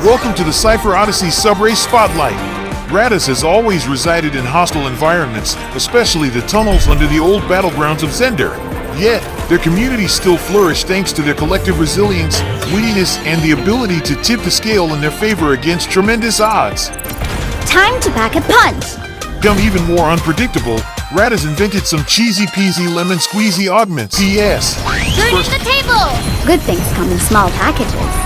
Welcome to the Cypher Odyssey Subrace Spotlight. Radis has always resided in hostile environments, especially the tunnels under the old battlegrounds of Zender. Yet, their communities still flourish thanks to their collective resilience, wittiness, and the ability to tip the scale in their favor against tremendous odds. Time to pack a punch! Become even more unpredictable, Radis invented some cheesy peasy lemon squeezy augments. P.S. Turning the table! Good things come in small packages.